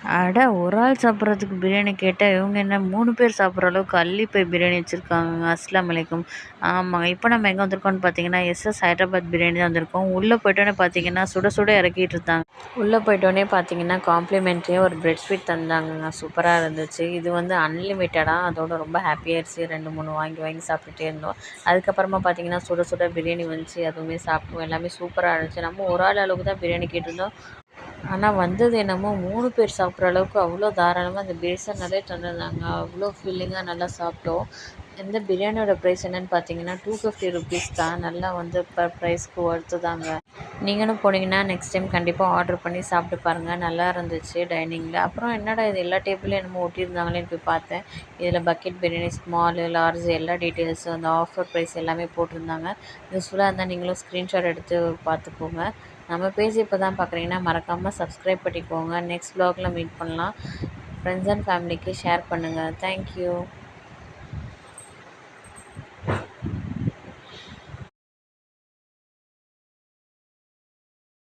அட! ஒரு ஆள் சாப்பிட்றதுக்கு பிரியாணி கேட்டா, இவங்க என்ன 3 பேர் சாப்பிட்ற அளவுக்கு அள்ளி போய் பிரியாணி வச்சிருக்காங்கங்க. அஸ்லாம் அலைக்கும். ஆமாங்க. இப்போ நம்ம எங்க வந்திருக்கோம்னு பார்த்தீங்கன்னா, எஸ்எஸ் ஹைதராபாத் பிரியாணி தான் வந்திருக்கோம். உள்ள போயிட்டோனே பார்த்தீங்கன்னா, சுட சுட இறக்கிட்டு இருந்தாங்க. உள்ள போயிட்டோனே பார்த்தீங்கன்னா, காம்ப்ளிமெண்ட்ரியா ஒரு பிரெட் ஸ்வீட் தந்தாங்கங்க. சூப்பரா இருந்துச்சு. இது வந்து அன்லிமிட்டடா. அதோட ரொம்ப ஹாப்பியாயிருச்சு. 2, 3 வாங்கி வாங்கி சாப்பிட்டுட்டே இருந்தோம். அதுக்கப்புறமா பார்த்தீங்கன்னா, சுட சுட பிரியாணி வந்துச்சு. அதுவுமே சாப்பிட்டோம். எல்லாமே சூப்பரா இருந்துச்சு. நம்ம ஒரு ஆள் அளவுக்கு தான் பிரியாணி கேட்டிருந்தோம். ஆனா வந்தது என்னமோ 3 பேர் சாப்பிட்ற அளவுக்கு அவ்வளோ தாராளமா அந்த பேசன் நிறைய தந்திருந்தாங்க. அவ்வளோ ஃபில்லிங்கா நல்லா சாப்பிட்டோம். இந்த பிரியாணியோட ப்ரைஸ் என்னன்னு பார்த்தீங்கன்னா, ₹250 தான். நல்லா வந்து ப்ரைஸ்க்கு ஒர்த்து தாங்க. நீங்களும் போனீங்கன்னா, நெக்ஸ்ட் டைம் கண்டிப்பா ஆர்டர் பண்ணி சாப்பிட்டு பாருங்க. நல்லா இருந்துச்சு டைனிங்ல. அப்புறம் என்னடா இது எல்லா டேபிள்லயும் என்னமோ ஒட்டியிருந்தாங்களேன்னு போய் பார்த்தேன். இதில பக்கெட் பிரியாணி, ஸ்மாலு, லார்ஜ் எல்லா டீட்டெயில்ஸும் அந்த ஆஃபர் ப்ரைஸ் எல்லாமே போட்டிருந்தாங்க. யூஸ்ஃபுல்லா இருந்தா நீங்களும் ஸ்க்ரீன்ஷாட் எடுத்து பார்த்துக்கோங்க. நம்ம பேஜ் இப்போ தான் பார்க்குறீங்கன்னா, மறக்காம சப்ஸ்கிரைப் பண்ணிக்கோங்க. நெக்ஸ்ட் வ்ளாக்ல மீட் பண்ணலாம். ஃப்ரெண்ட்ஸ் அண்ட் ஃபேமிலிக்கு ஷேர் பண்ணுங்க. Thank you.